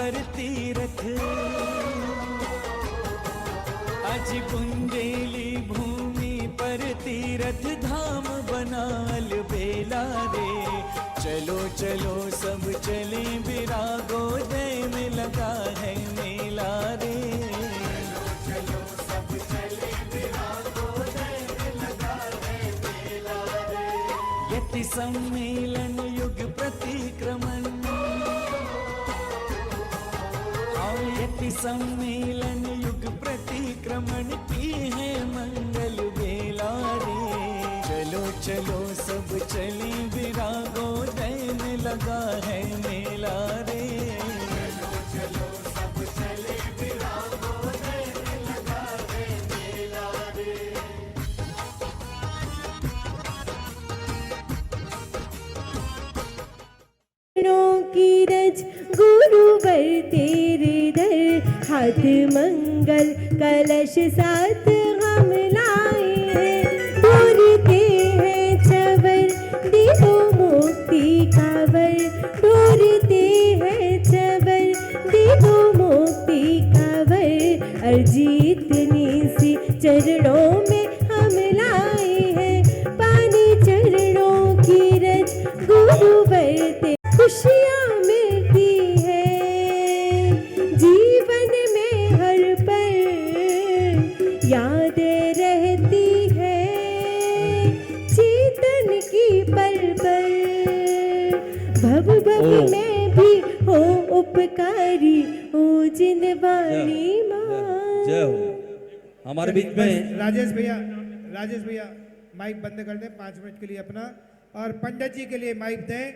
पर तीरथ, आज बुंदेली भूमि पर तीरथ धाम बनाल बेला रे। चलो चलो सब चले विरागो दय में लगा है मेला रे। चलो चलो सब चले विरागो दय में लगा है मेला रे। यति सम्मेलन युग प्रतिक्रमण, यति सम्मेलन युग प्रतिक्रमण की है मंगल बेला रे। चलो चलो सब चले विरागो दय में लगा है मेला रे। चलो चलो सब चले विरागो दय में लगा है मेला रे। की रज गुरुवर तेरे दर, हाथ मंगल कलश साथ हम लाए हैं। ढूंढते हैं चवर देवो मुक्ति का वर, ढूंढते हैं चवर देवो मुक्ति का वर। अर्जी इतनी सी चरणों में हम लाए हैं, पानी चरणों की रज गुरुवर तेरे। खुशियाँ मिलती है जीवन में हर पल, यादें रहती है चेतन की पल पल। भव भव में भी हो उपकारी, हो जिनवाणी माँ। जय हो। हमारे बीच में राजेश भैया माइक बंद कर दें 5 मिनट के लिए अपना, और पंडित जी के लिए माइक दें।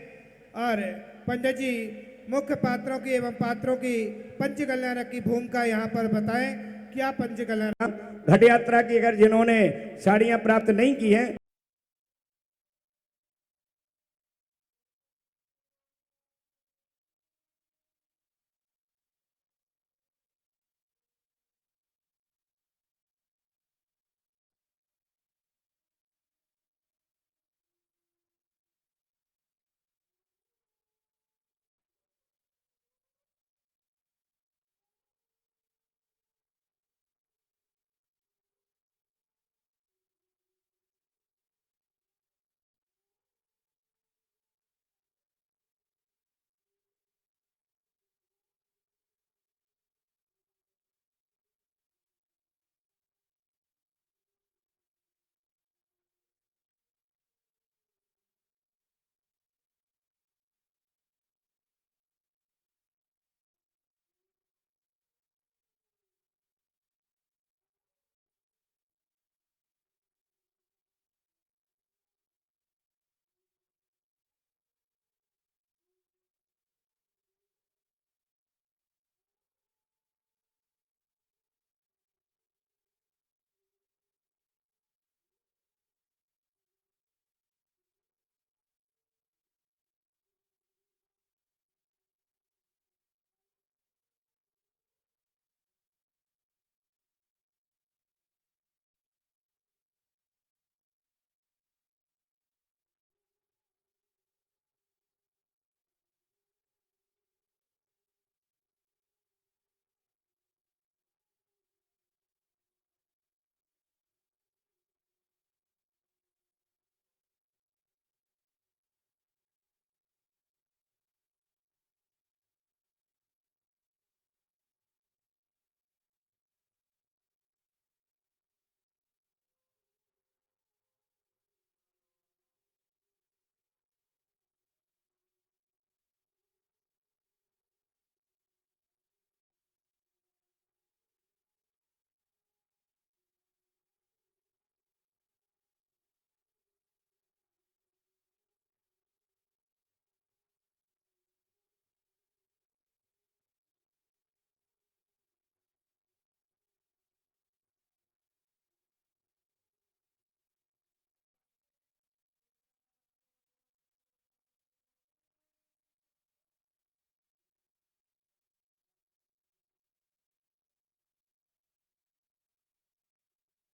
और पंडित जी मुख्य पात्रों की एवं पात्रों की पंच कल्याण की भूमिका यहाँ पर बताएं। क्या पंच कल्याण घट यात्रा की अगर जिन्होंने साड़ियां प्राप्त नहीं की हैं,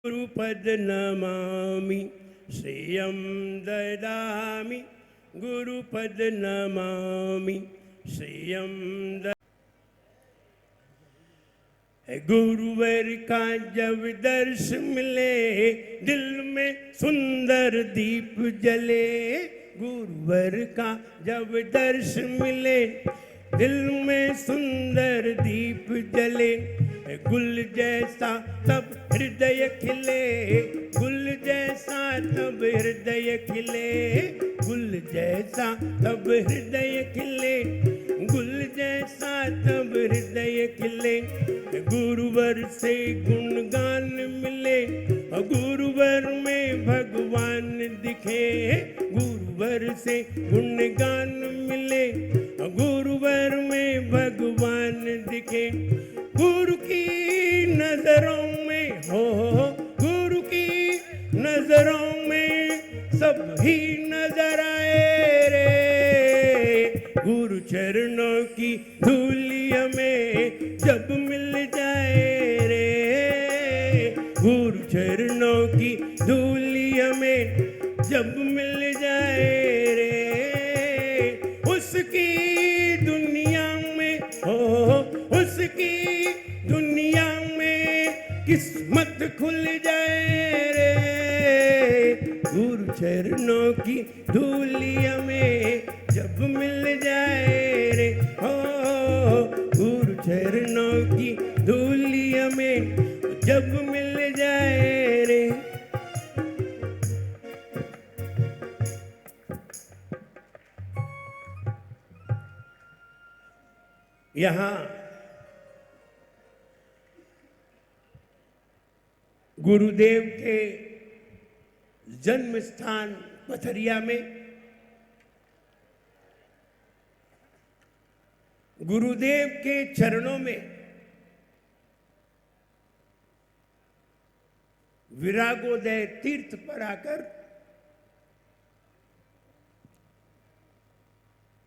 गुरुपद नमामि श्रियं गुरुवर का जब दर्श मिले दिल में सुंदर दीप जले, गुरुवर का जब दर्श मिले दिल में सुंदर दीप जले, गुल जैसा तब हृदय खिले, गुल जैसा तब हृदय खिले, गुल जैसा तब हृदय खिले, गुल जैसा तब हृदय खिले, गुरुवर से गुणगान मिले, गुरुवर में भगवान दिखे, गुरुवर से गुणगान मिले, गुरुवर में भगवान दिखे, गुरु की नजरों में हो, गुरु की नजरों में सब ही नजर आए रे, गुरु चरणों की धूली हमें जब मिल जाए रे, गुरु चरणों की धूली हमें जब मिल जाए रे, उसकी दुनिया में हो, उसकी दुनिया में किस्मत खुल जाए रे, गुरु चरणों की धूलिया में जब मिल जाए रे, हो गुरु चरणों की धूलिया में जब मिल जाए रे। यहाँ गुरुदेव के जन्म स्थान पथरिया में गुरुदेव के चरणों में विरागोदय तीर्थ पर आकर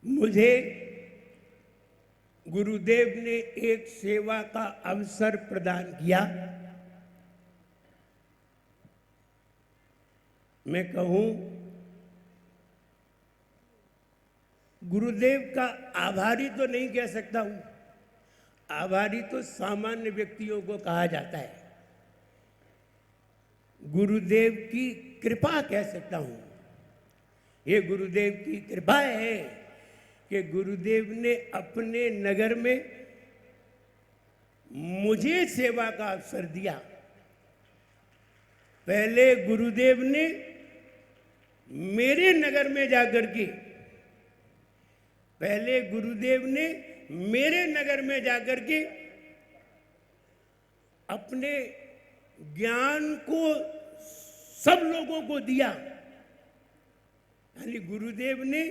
मुझे गुरुदेव ने एक सेवा का अवसर प्रदान किया। मैं कहूं गुरुदेव का आभारी तो नहीं कह सकता हूं, आभारी तो सामान्य व्यक्तियों को कहा जाता है, गुरुदेव की कृपा कह सकता हूं। ये गुरुदेव की कृपा है कि गुरुदेव ने अपने नगर में मुझे सेवा का अवसर दिया। पहले गुरुदेव ने मेरे नगर में जाकर के पहले गुरुदेव ने मेरे नगर में जाकर के अपने ज्ञान को सब लोगों को दिया। यानी गुरुदेव ने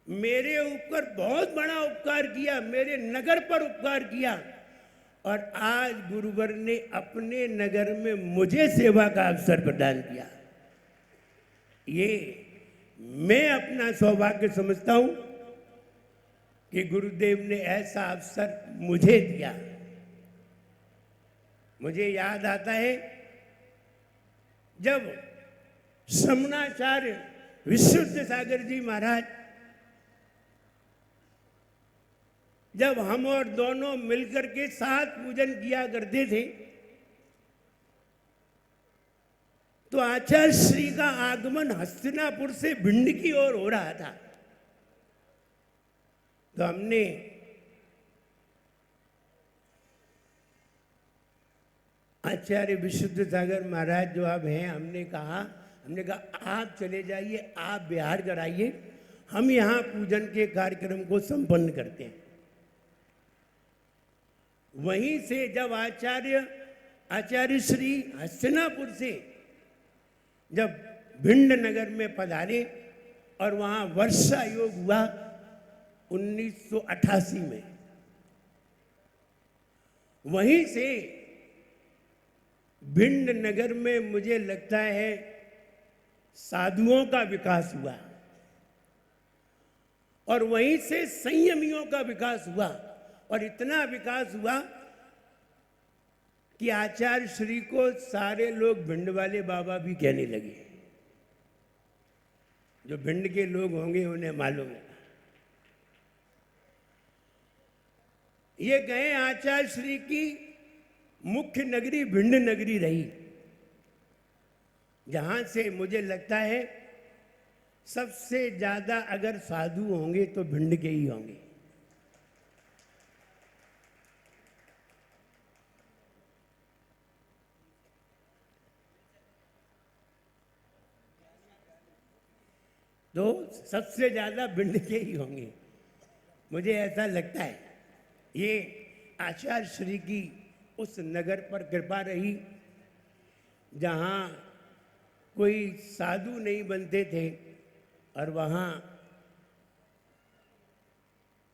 मेरे ऊपर बहुत बड़ा उपकार किया, मेरे नगर पर उपकार किया, और आज गुरुवर ने अपने नगर में मुझे सेवा का अवसर प्रदान किया। ये मैं अपना सौभाग्य समझता हूं कि गुरुदेव ने ऐसा अवसर मुझे दिया। मुझे याद आता है जब श्रमणाचार्य विशुद्ध सागर जी महाराज, जब हम और दोनों मिलकर के साथ पूजन किया करते थे, तो आचार्य श्री का आगमन हस्तिनापुर से भिंड की ओर हो रहा था। तो हमने आचार्य विशुद्ध सागर महाराज जो अब हैं, हमने कहा आप चले जाइए, आप बिहार कराइए, हम यहाँ पूजन के कार्यक्रम को संपन्न करते हैं। वहीं से जब आचार्य श्री हस्तिनापुर से जब भिंड नगर में पधारे और वहाँ वर्षा योग हुआ 1988 में, वहीं से भिंड नगर में मुझे लगता है साधुओं का विकास हुआ, और वहीं से संयमियों का विकास हुआ, और इतना विकास हुआ कि आचार्य श्री को सारे लोग भिंड वाले बाबा भी कहने लगे। जो भिंड के लोग होंगे उन्हें मालूम है। ये गए आचार्य श्री की मुख्य नगरी भिंड नगरी रही, जहां से मुझे लगता है सबसे ज्यादा अगर साधु होंगे तो भिंड के ही होंगे। तो सबसे ज्यादा भिंड के ही होंगे, मुझे ऐसा लगता है। ये आचार्य श्री की उस नगर पर कृपा रही जहाँ कोई साधु नहीं बनते थे, और वहाँ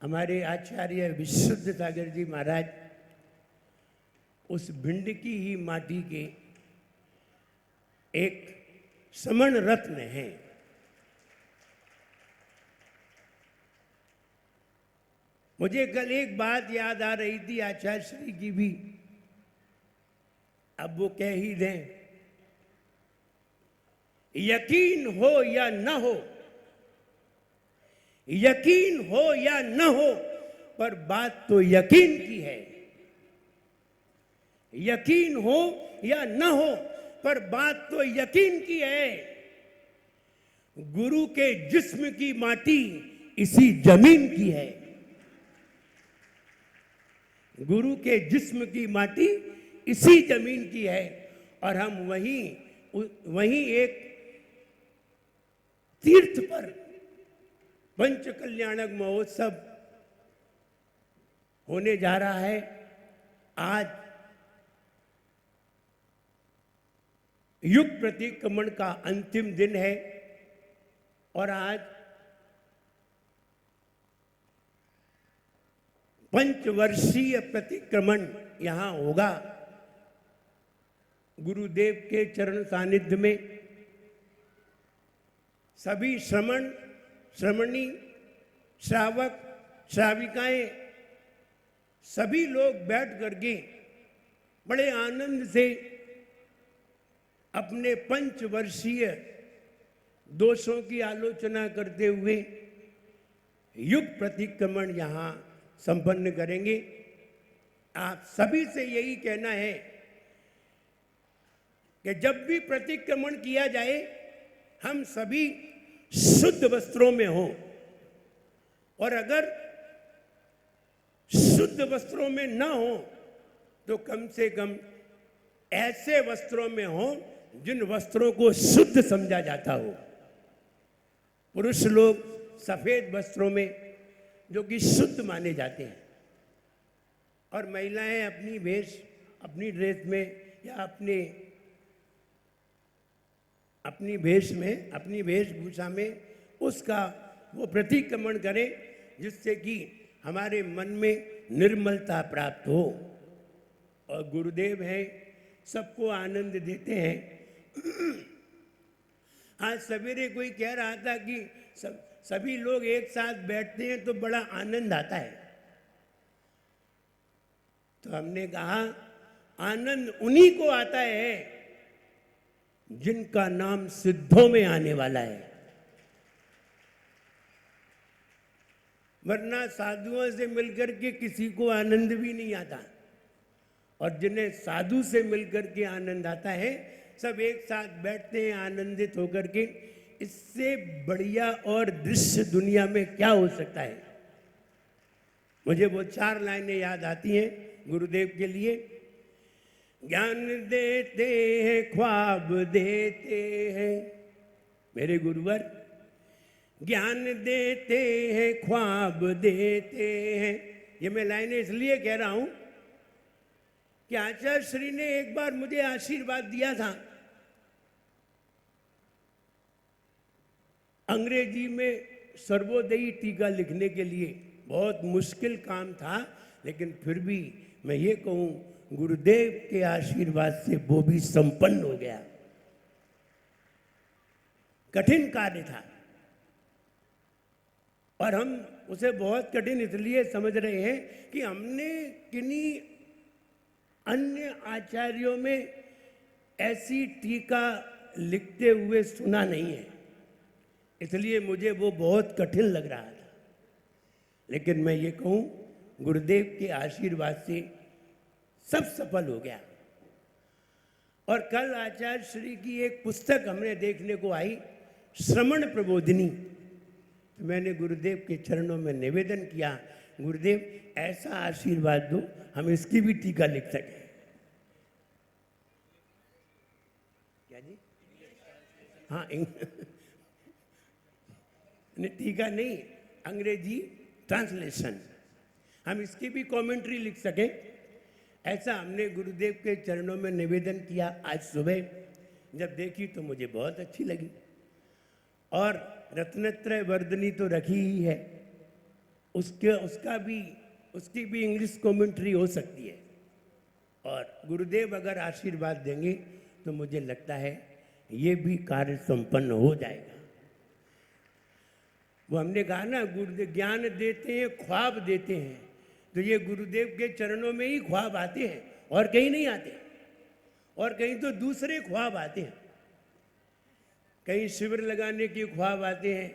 हमारे आचार्य विशुद्ध सागर जी महाराज उस भिंड की ही माटी के एक समण रत्न हैं। मुझे कल एक बात याद आ रही थी आचार्य श्री की भी, अब वो कह ही दें। यकीन हो या न हो, यकीन हो या न हो, पर बात तो यकीन की है। यकीन हो या न हो, पर बात तो यकीन की है। गुरु के जिस्म की माटी इसी जमीन की है। गुरु के जिस्म की माटी इसी जमीन की है, और हम वहीं एक तीर्थ पर पंच कल्याणक महोत्सव होने जा रहा है। आज युग प्रतिक्रमण का अंतिम दिन है, और आज पंचवर्षीय प्रतिक्रमण यहां होगा गुरुदेव के चरण सानिध्य में। सभी श्रमण श्रमणी श्रावक श्राविकाएं सभी लोग बैठ करके बड़े आनंद से अपने पंचवर्षीय दोषों की आलोचना करते हुए युग प्रतिक्रमण यहाँ संपन्न करेंगे। आप सभी से यही कहना है कि जब भी प्रतिक्रमण किया जाए हम सभी शुद्ध वस्त्रों में हों, और अगर शुद्ध वस्त्रों में ना हो तो कम से कम ऐसे वस्त्रों में हो जिन वस्त्रों को शुद्ध समझा जाता हो। पुरुष लोग सफेद वस्त्रों में जो कि शुद्ध माने जाते हैं, और महिलाएं अपनी ड्रेस में या अपनी वेशभूषा में उसका वो प्रतिक्रमण करें, जिससे कि हमारे मन में निर्मलता प्राप्त हो। और गुरुदेव हैं, सबको आनंद देते हैं। आज सवेरे कोई कह रहा था कि सभी लोग एक साथ बैठते हैं तो बड़ा आनंद आता है। तो हमने कहा आनंद उन्हीं को आता है जिनका नाम सिद्धों में आने वाला है, वरना साधुओं से मिलकर के किसी को आनंद भी नहीं आता। और जिन्हें साधु से मिलकर के आनंद आता है, सब एक साथ बैठते हैं आनंदित होकर के। इससे बढ़िया और दृश्य दुनिया में क्या हो सकता है। मुझे वो 4 लाइनें याद आती हैं गुरुदेव के लिए। ज्ञान देते हैं, ख्वाब देते हैं मेरे गुरुवर, ज्ञान देते हैं, ख्वाब देते हैं। ये मैं लाइनें इसलिए कह रहा हूं कि आचार्य श्री ने एक बार मुझे आशीर्वाद दिया था। अंग्रेजी में सर्वोदयी टीका लिखने के लिए बहुत मुश्किल काम था, लेकिन फिर भी मैं ये कहूं गुरुदेव के आशीर्वाद से वो भी संपन्न हो गया। कठिन कार्य था, और हम उसे बहुत कठिन इसलिए समझ रहे हैं कि हमने किन्हीं अन्य आचार्यों में ऐसी टीका लिखते हुए सुना नहीं है, इसलिए मुझे वो बहुत कठिन लग रहा था। लेकिन मैं ये कहूं गुरुदेव के आशीर्वाद से सब सफल हो गया। और कल आचार्य श्री की एक पुस्तक हमने देखने को आई, श्रमण प्रबोधिनी। तो मैंने गुरुदेव के चरणों में निवेदन किया, गुरुदेव ऐसा आशीर्वाद दो हम इसकी भी टीका लिख सकें। क्या जी? हाँ, टीका नहीं, अंग्रेजी ट्रांसलेशन, हम इसकी भी कमेंट्री लिख सकें। ऐसा हमने गुरुदेव के चरणों में निवेदन किया। आज सुबह जब देखी तो मुझे बहुत अच्छी लगी। और रत्नत्रय वर्धनी तो रखी ही है, उसकी भी इंग्लिश कमेंट्री हो सकती है। और गुरुदेव अगर आशीर्वाद देंगे तो मुझे लगता है ये भी कार्य संपन्न हो जाएगा। वो हमने कहा ना, गुरुदेव ज्ञान देते हैं, ख्वाब देते हैं, तो ये गुरुदेव के चरणों में ही ख्वाब आते हैं और कहीं नहीं आते। और कहीं तो दूसरे ख्वाब आते हैं, कहीं शिविर लगाने के ख्वाब आते हैं,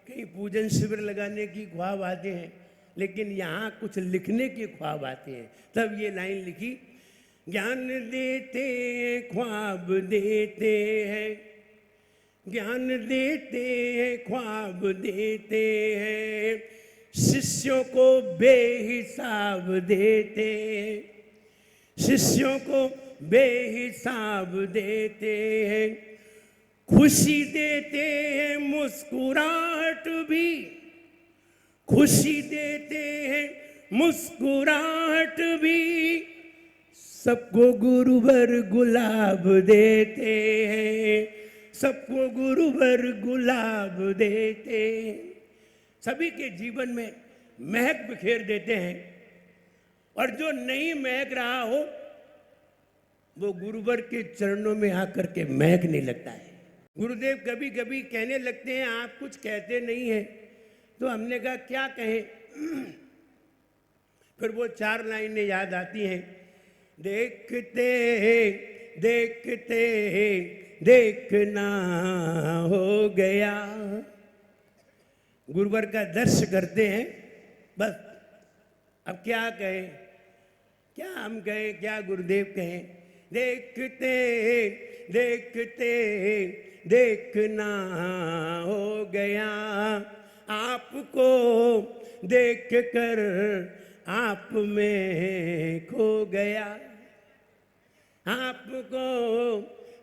कहीं पूजन शिविर लगाने की ख्वाब आते हैं, लेकिन यहाँ कुछ लिखने के ख्वाब आते हैं। तब ये लाइन लिखी, ज्ञान देते ख्वाब देते हैं, ज्ञान देते हैं ख्वाब देते हैं, शिष्यों को बेहिसाब देते हैं, शिष्यों को बेहिसाब देते हैं, खुशी देते हैं मुस्कुराहट भी, खुशी देते हैं मुस्कुराहट भी, सबको गुरुवर गुलाब देते हैं, सबको गुरुवर गुलाब देते हैं। सभी के जीवन में महक बिखेर देते हैं। और जो नहीं महक रहा हो वो गुरुवर के चरणों में आकर के महकने लगता है। गुरुदेव कभी कभी कहने लगते हैं, आप कुछ कहते नहीं हैं। तो हमने कहा क्या कहें? फिर वो 4 लाइनें याद आती हैं, देखते देखते देखना हो गया। गुरुवर का दर्शन करते हैं, बस अब क्या कहें, क्या हम कहें, क्या गुरुदेव कहें? देखते देखते देखना हो गया, आपको देख कर आप में खो गया, आपको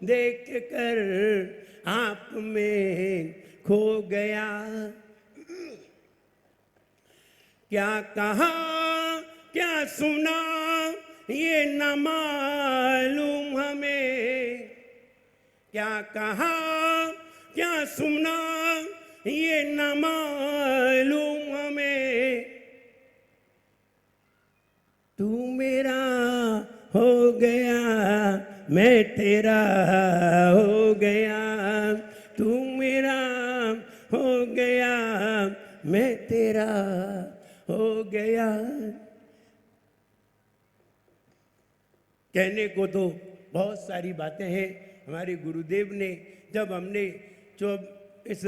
देख कर आप में खो गया। क्या कहा क्या सुना ये न मालूम हमें, क्या कहा क्या सुना ये न मालूम हमें, तू मेरा हो गया मैं तेरा हो गया, तू मेरा हो गया मैं तेरा हो गया। कहने को तो बहुत सारी बातें हैं। हमारे गुरुदेव ने जब हमने इस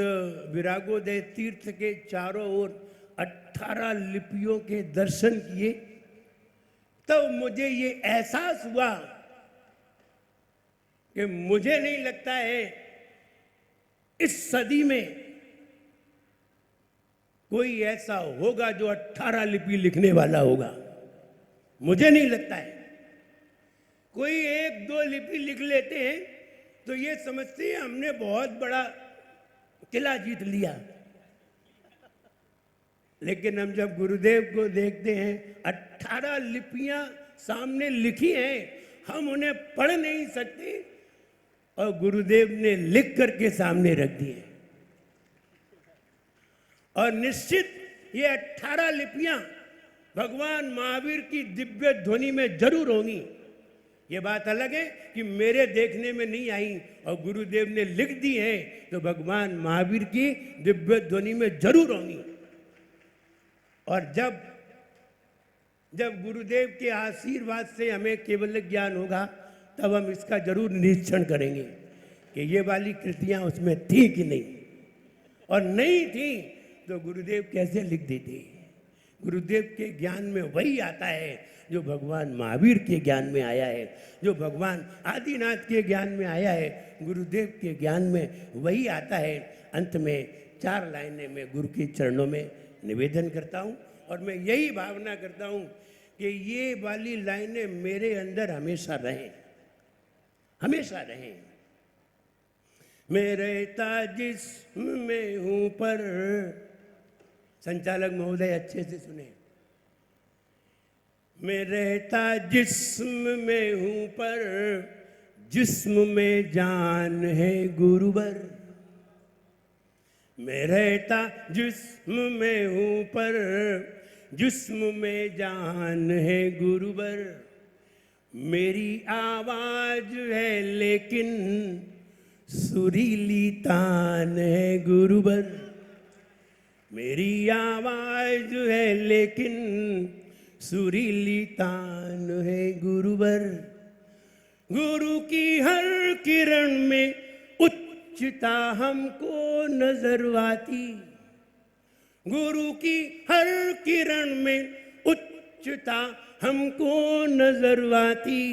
विरागोदय तीर्थ के चारों ओर 18 लिपियों के दर्शन किए, तब मुझे ये एहसास हुआ कि मुझे नहीं लगता है इस सदी में कोई ऐसा होगा जो 18 लिपि लिखने वाला होगा। मुझे नहीं लगता है। कोई 1-2 लिपि लिख लेते हैं तो ये समझते हैं हमने बहुत बड़ा किला जीत लिया। लेकिन हम जब गुरुदेव को देखते हैं, 18 लिपियां सामने लिखी हैं, हम उन्हें पढ़ नहीं सकते और गुरुदेव ने लिख करके सामने रख दिए। और निश्चित ये 18 लिपियां भगवान महावीर की दिव्य ध्वनि में जरूर होंगी। ये बात अलग है कि मेरे देखने में नहीं आई और गुरुदेव ने लिख दी है, तो भगवान महावीर की दिव्य ध्वनि में जरूर होंगी। और जब गुरुदेव के आशीर्वाद से हमें केवल ज्ञान होगा, तब हम इसका जरूर निरीक्षण करेंगे कि ये वाली कृतियां उसमें थी कि नहीं, और नहीं थी तो गुरुदेव कैसे लिख देते। गुरुदेव के ज्ञान में वही आता है जो भगवान महावीर के ज्ञान में आया है, जो भगवान आदिनाथ के ज्ञान में आया है, गुरुदेव के ज्ञान में वही आता है। अंत में 4 लाइनें मैं गुरु के चरणों में निवेदन करता हूँ और मैं यही भावना करता हूँ कि ये वाली लाइनें मेरे अंदर हमेशा रहें, हमेशा रहें। मैं रहता जिस्म में हूँ पर, संचालक महोदय अच्छे से सुने, मैं रहता जिस्म में हूँ पर जिस्म में जान है गुरुवर। मैं रहता जिस्म में हूँ पर जिस्म में जान है गुरुवर। मेरी आवाज है लेकिन सुरीली तान है गुरुवर। मेरी आवाज है लेकिन सुरीली तान है गुरुवर। गुरु की हर किरण में उच्चता हमको नजर आती। गुरु की हर किरण में उच्चता हमको नजर आती।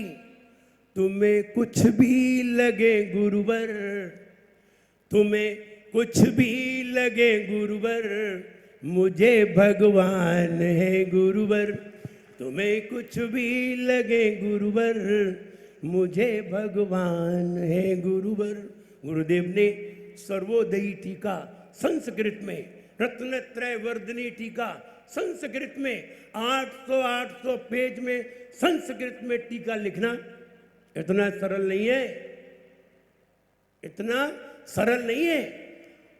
तुम्हें कुछ भी लगे गुरुवर, तुम्हें कुछ भी लगे गुरुवर, मुझे भगवान है गुरुवर। तुम्हें कुछ भी लगे गुरुवर, मुझे भगवान है गुरुवर। गुरुदेव ने सर्वोदयी टीका संस्कृत में, रत्नत्रय वर्धनी टीका संस्कृत में 800 पेज में संस्कृत में टीका लिखना इतना सरल नहीं है, इतना सरल नहीं है।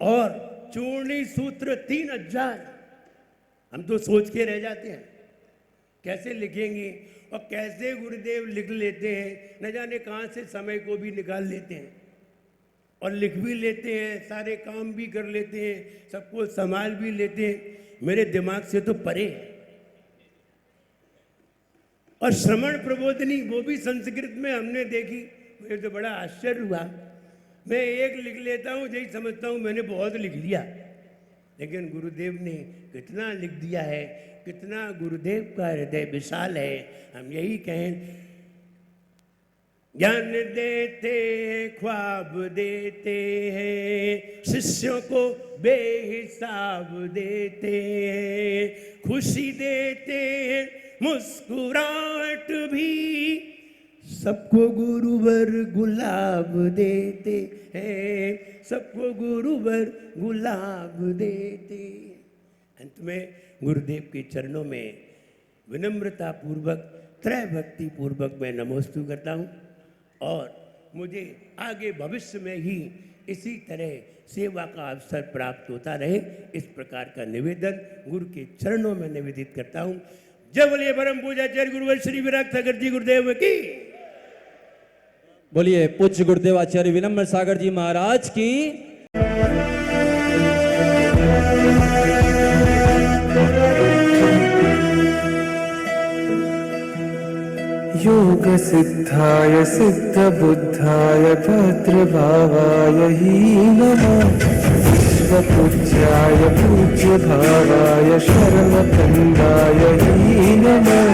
और चूर्णी सूत्र 3000, हम तो सोच के रह जाते हैं कैसे लिखेंगे और कैसे गुरुदेव लिख लेते हैं, न जाने कहाँ से समय को भी निकाल लेते हैं और लिख भी लेते हैं, सारे काम भी कर लेते हैं, सबको संभाल भी लेते हैं। मेरे दिमाग से तो परे है। और श्रवण प्रबोधिनी वो भी संस्कृत में हमने देखी, मुझे तो बड़ा आश्चर्य हुआ। मैं एक लिख लेता हूँ, यही समझता हूँ मैंने बहुत लिख लिया, लेकिन गुरुदेव ने कितना लिख दिया है, कितना गुरुदेव का हृदय विशाल है। हम यही कहें, ज्ञान देते हैं, ख्वाब देते हैं, शिष्यों को बेहिसाब देते हैं, खुशी देते हैं, मुस्कुराहट भी, सबको गुरुवर गुलाब देते हैं, सबको गुरुवर गुलाब देते। अंत में गुरुदेव के चरणों में विनम्रता पूर्वक, त्रय भक्ति पूर्वक मैं नमोस्तु करता हूँ और मुझे आगे भविष्य में ही इसी तरह सेवा का अवसर प्राप्त होता रहे, इस प्रकार का निवेदन गुरु के चरणों में निवेदित करता हूँ। जय बोलिए परम पूज्याचार्य गुरुवर श्री विराट सागर जी गुरुदेव की। बोलिए पूज्य गुरुदेव आचार्य विनम्र सागर जी महाराज की। योग सिद्धाय सिद्ध बुद्धाय भद्रभावाय ही नमः। विश्वपूज्याय पूज्य भावाय शरणखण्डाय ही नमः।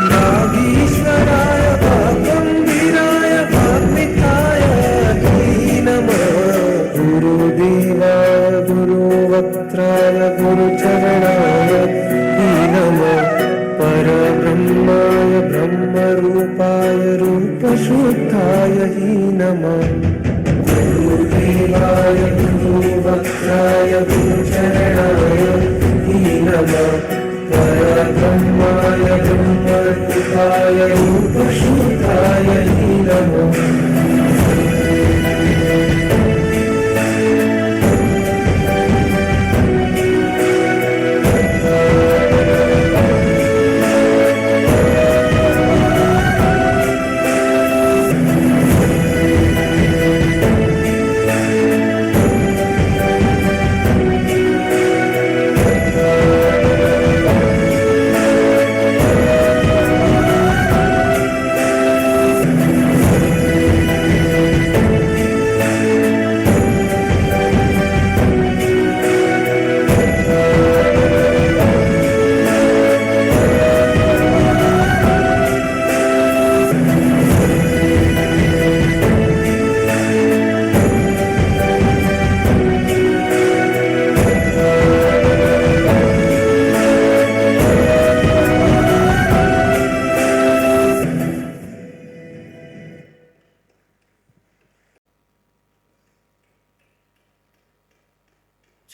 नागीश्वराय वागम्भीराय वाग्मिताय ही नमः। गुरुदेवाय गुरुवक्त्राय गुरुचरणाय ही नमः। परब्रह्माय ब्रह्मरूपाय रूपशुद्धाय ही नमः। गुरुदेवाय गुरुवक्त्राय गुरुचरणाय ही नमः। परब्रह्माय ब्रह्मरूपाय रूपशुद्धाय ही नमः।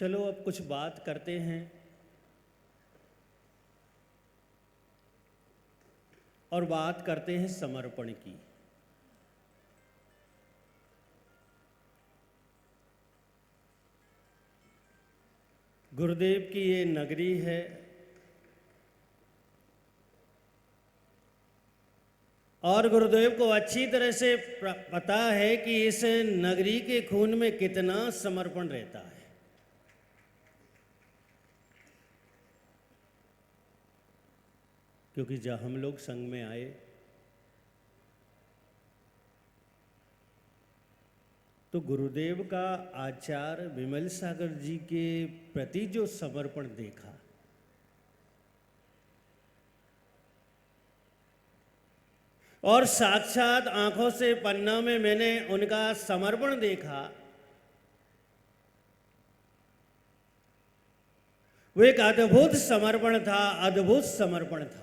चलो अब कुछ बात करते हैं और बात करते हैं समर्पण की। गुरुदेव की ये नगरी है, और गुरुदेव को अच्छी तरह से पता है कि इस नगरी के खून में कितना समर्पण रहता है। क्योंकि जब हम लोग संघ में आए तो गुरुदेव का आचार्य विमल सागर जी के प्रति जो समर्पण देखा, और साक्षात आंखों से पन्ना में मैंने उनका समर्पण देखा, वो एक अद्भुत समर्पण था, अद्भुत समर्पण था।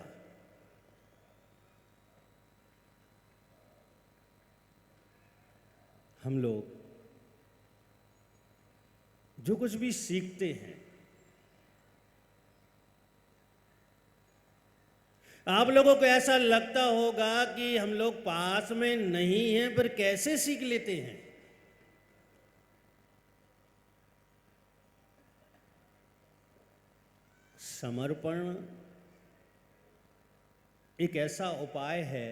हम लोग जो कुछ भी सीखते हैं, आप लोगों को ऐसा लगता होगा कि हम लोग पास में नहीं हैं, पर कैसे सीख लेते हैं। समर्पण एक ऐसा उपाय है,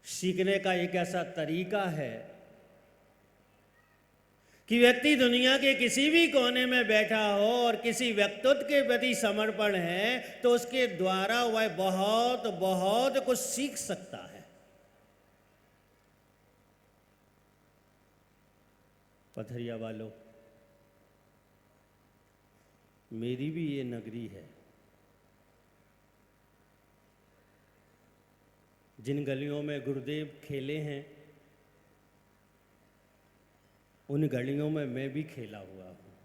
सीखने का एक ऐसा तरीका है कि व्यक्ति दुनिया के किसी भी कोने में बैठा हो और किसी व्यक्तित्व के प्रति समर्पण है तो उसके द्वारा वह बहुत बहुत कुछ सीख सकता है। पथरिया वालों, मेरी भी ये नगरी है। जिन गलियों में गुरुदेव खेले हैं, उन गलियों में मैं भी खेला हुआ हूँ।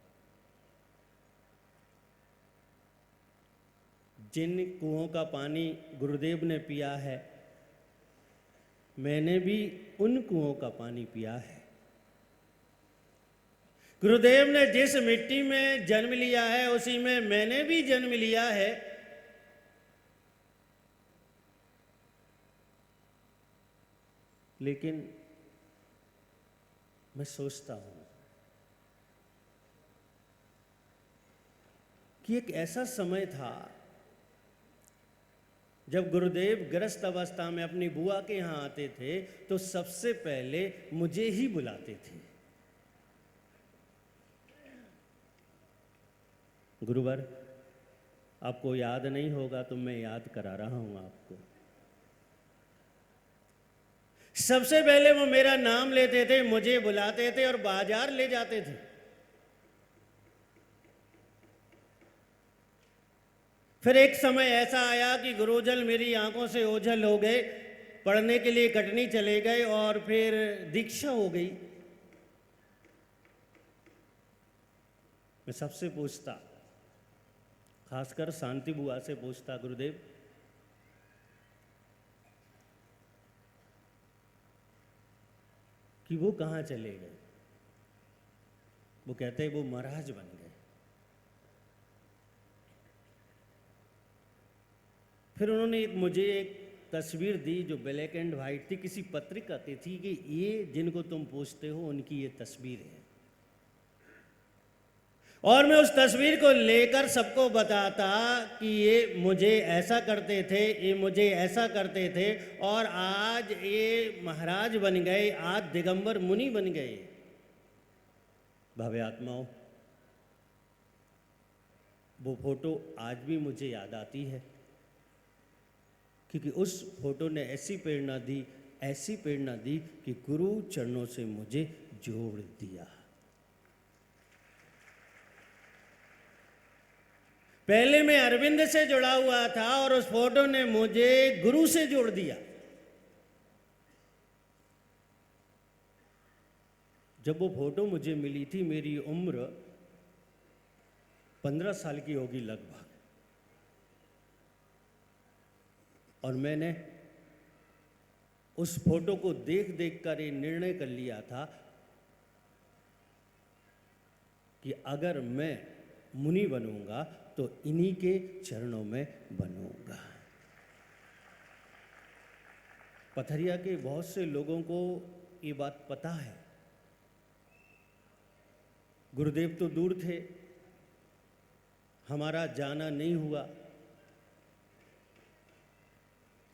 जिन कुओं का पानी गुरुदेव ने पिया है, मैंने भी उन कुओं का पानी पिया है। गुरुदेव ने जिस मिट्टी में जन्म लिया है, उसी में मैंने भी जन्म लिया है। लेकिन मैं सोचता हूं कि एक ऐसा समय था जब गुरुदेव गृहस्थ अवस्था में अपनी बुआ के यहां आते थे तो सबसे पहले मुझे ही बुलाते थे। गुरुवर, आपको याद नहीं होगा तो मैं याद करा रहा हूं आपको। सबसे पहले वो मेरा नाम लेते थे, मुझे बुलाते थे और बाजार ले जाते थे। फिर एक समय ऐसा आया कि गुरुजल मेरी आंखों से ओझल हो गए, पढ़ने के लिए कटनी चले गए और फिर दीक्षा हो गई। मैं सबसे पूछता, खासकर शांति बुआ से पूछता, गुरुदेव कि वो कहाँ चले गए। वो कहते वो महाराज बन गए। फिर उन्होंने मुझे एक तस्वीर दी जो ब्लैक एंड वाइट थी, किसी पत्रिका की थी कि ये जिनको तुम पूछते हो उनकी ये तस्वीर है। और मैं उस तस्वीर को लेकर सबको बताता कि ये मुझे ऐसा करते थे, ये मुझे ऐसा करते थे, और आज ये महाराज बन गए, आज दिगंबर मुनि बन गए। भव्य आत्माओं, वो फोटो आज भी मुझे याद आती है, क्योंकि उस फोटो ने ऐसी प्रेरणा दी, ऐसी प्रेरणा दी कि गुरु चरणों से मुझे जोड़ दिया। पहले मैं अरविंद से जुड़ा हुआ था और उस फोटो ने मुझे गुरु से जोड़ दिया। जब वो फोटो मुझे मिली थी, मेरी उम्र 15 साल की होगी लगभग, और मैंने उस फोटो को देख देख कर ये निर्णय कर लिया था कि अगर मैं मुनि बनूंगा तो इन्हीं के चरणों में बनूंगा। पथरिया के बहुत से लोगों को ये बात पता है। गुरुदेव तो दूर थे, हमारा जाना नहीं हुआ,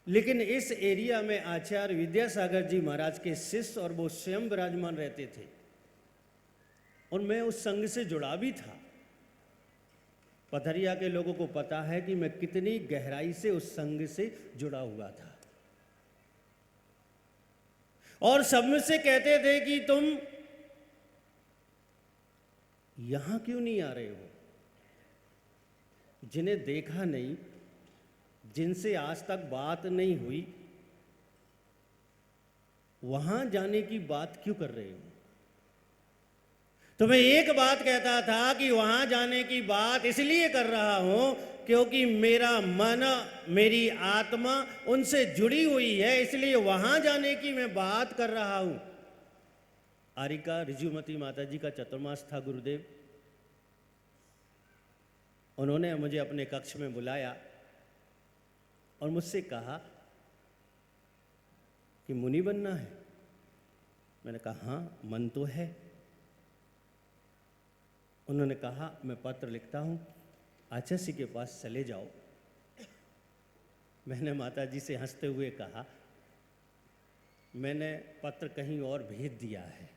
लेकिन इस एरिया में आचार्य विद्यासागर जी महाराज के शिष्य और वो स्वयं विराजमान रहते थे और मैं उस संघ से जुड़ा भी था। पथरिया के लोगों को पता है कि मैं कितनी गहराई से उस संघ से जुड़ा हुआ था और सब मुझसे कहते थे कि तुम यहां क्यों नहीं आ रहे हो? जिन्हें देखा नहीं, जिनसे आज तक बात नहीं हुई, वहां जाने की बात क्यों कर रहे हो? तो मैं एक बात कहता था कि वहां जाने की बात इसलिए कर रहा हूं क्योंकि मेरा मन, मेरी आत्मा उनसे जुड़ी हुई है, इसलिए वहां जाने की मैं बात कर रहा हूं। आरिका रिजुमती माता जी का चतुर्मास था गुरुदेव। उन्होंने मुझे अपने कक्ष में बुलाया और मुझसे कहा कि मुनि बनना है। मैंने कहा हाँ, मन तो है। उन्होंने कहा मैं पत्र लिखता हूँ, आचार्य के पास चले जाओ। मैंने माता जी से हंसते हुए कहा मैंने पत्र कहीं और भेज दिया है।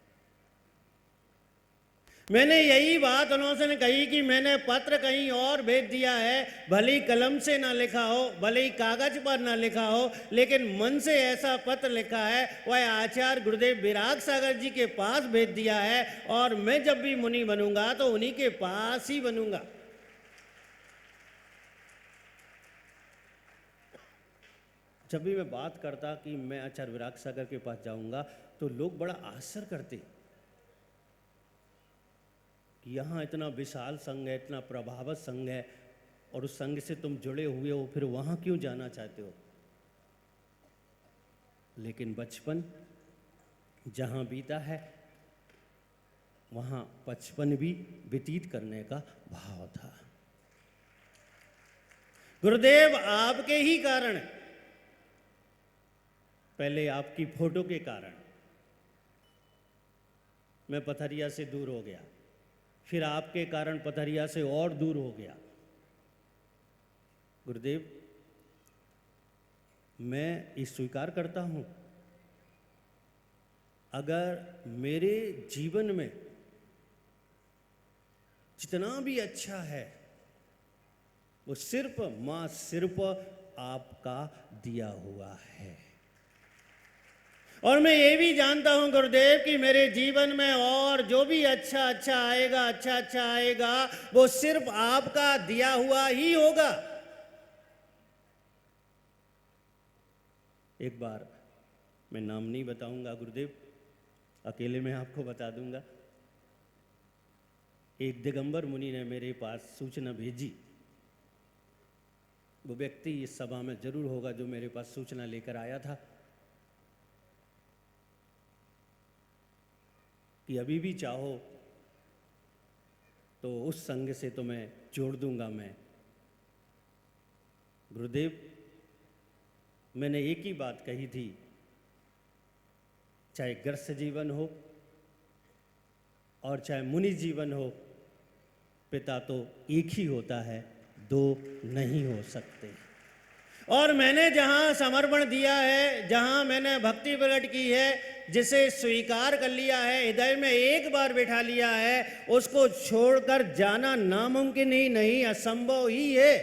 मैंने यही बात उन्होंने कही कि मैंने पत्र कहीं और भेज दिया है, भले ही कलम से ना लिखा हो, भले ही कागज पर ना लिखा हो, लेकिन मन से ऐसा पत्र लिखा है, वह आचार्य गुरुदेव विराग सागर जी के पास भेज दिया है और मैं जब भी मुनि बनूंगा तो उन्हीं के पास ही बनूंगा। जब भी मैं बात करता कि मैं आचार्य विराग सागर के पास जाऊंगा तो लोग बड़ा आश्चर्य करते कि यहाँ इतना विशाल संघ है, इतना प्रभावक संघ है और उस संघ से तुम जुड़े हुए हो, फिर वहाँ क्यों जाना चाहते हो? लेकिन बचपन जहाँ बीता है वहाँ बचपन भी व्यतीत करने का भाव था। गुरुदेव आपके ही कारण, पहले आपकी फोटो के कारण मैं पथरिया से दूर हो गया, फिर आपके कारण पथरिया से और दूर हो गया। गुरुदेव, मैं ये स्वीकार करता हूं, अगर मेरे जीवन में जितना भी अच्छा है वो सिर्फ आपका दिया हुआ है। और मैं ये भी जानता हूं गुरुदेव कि मेरे जीवन में और जो भी अच्छा अच्छा आएगा वो सिर्फ आपका दिया हुआ ही होगा। एक बार मैं नाम नहीं बताऊंगा गुरुदेव, अकेले में आपको बता दूंगा। एक दिगंबर मुनि ने मेरे पास सूचना भेजी। वो व्यक्ति इस सभा में जरूर होगा जो मेरे पास सूचना लेकर आया था कि अभी भी चाहो तो उस संघ से तो मैं जोड़ दूंगा। मैं गुरुदेव, मैंने एक ही बात कही थी, चाहे गृहस्थ जीवन हो और चाहे मुनि जीवन हो, पिता तो एक ही होता है, दो नहीं हो सकते। और मैंने जहां समर्पण दिया है, जहां मैंने भक्ति प्रकट की है, जिसे स्वीकार कर लिया है, हृदय में एक बार बैठा लिया है, उसको छोड़कर जाना नामुमकिन ही नहीं, असंभव ही है।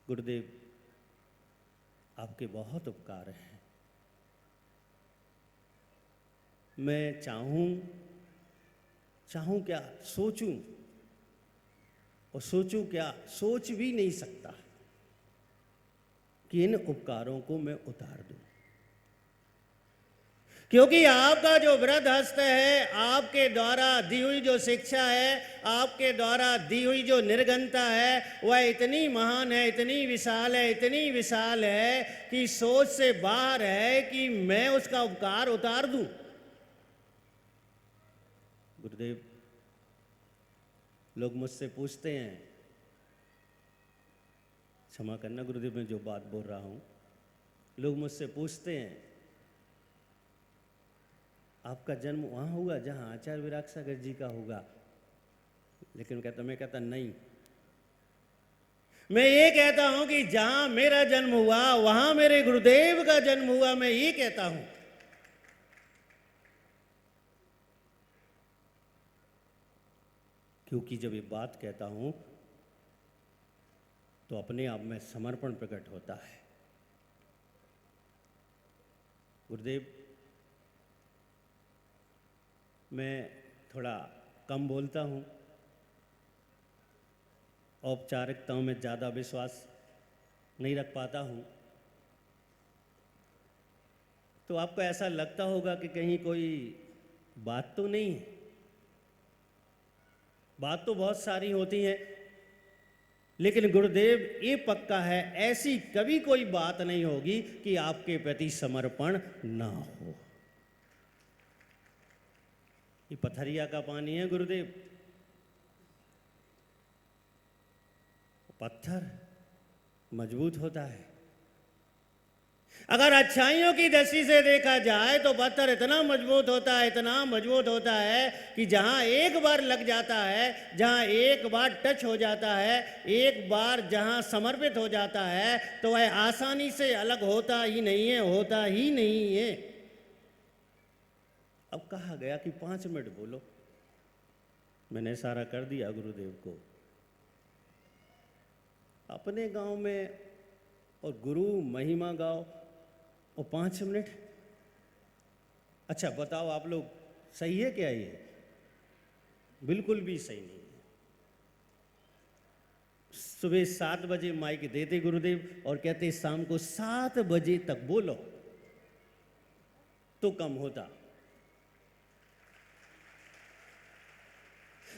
गुरुदेव, आपके बहुत उपकार हैं। मैं चाहूं क्या, सोचूं और सोचूं क्या, सोच भी नहीं सकता कि इन उपकारों को मैं उतार दूं, क्योंकि आपका जो वृद्ध हस्त है, आपके द्वारा दी हुई जो शिक्षा है, आपके द्वारा दी हुई जो निर्गंता है, वह इतनी महान है, इतनी विशाल है कि सोच से बाहर है कि मैं उसका उपकार उतार दूं। गुरुदेव, लोग मुझसे पूछते हैं, क्षमा करना गुरुदेव मैं जो बात बोल रहा हूँ, लोग मुझसे पूछते हैं आपका जन्म वहाँ हुआ जहाँ आचार्य विराग सागर जी का होगा, लेकिन मैं कहता नहीं, मैं ये कहता हूं कि जहां मेरा जन्म हुआ वहां मेरे गुरुदेव का जन्म हुआ, मैं ये कहता हूं। क्योंकि जब ये बात कहता हूं तो अपने आप में समर्पण प्रकट होता है। गुरुदेव, मैं थोड़ा कम बोलता हूं, औपचारिकताओं में ज़्यादा विश्वास नहीं रख पाता हूं, तो आपको ऐसा लगता होगा कि कहीं कोई बात तो नहीं है। बात तो बहुत सारी होती है, लेकिन गुरुदेव ये पक्का है, ऐसी कभी कोई बात नहीं होगी कि आपके प्रति समर्पण ना हो। ये पथरिया का पानी है गुरुदेव, पत्थर मजबूत होता है। अगर अच्छाइयों की दृष्टि से देखा जाए तो पत्थर इतना मजबूत होता है, इतना मजबूत होता है कि जहां एक बार लग जाता है, जहां एक बार टच हो जाता है, एक बार जहां समर्पित हो जाता है, तो वह आसानी से अलग होता ही नहीं है, होता ही नहीं है। अब कहा गया कि 5 मिनट बोलो, मैंने इशारा कर दिया गुरुदेव को। अपने गांव में और गुरु महिमा गाओ और 5 मिनट। अच्छा बताओ आप लोग, सही है क्या ये? बिल्कुल भी सही नहीं है। सुबह 7 बजे माइक देते गुरुदेव और कहते शाम को 7 बजे तक बोलो, तो कम होता।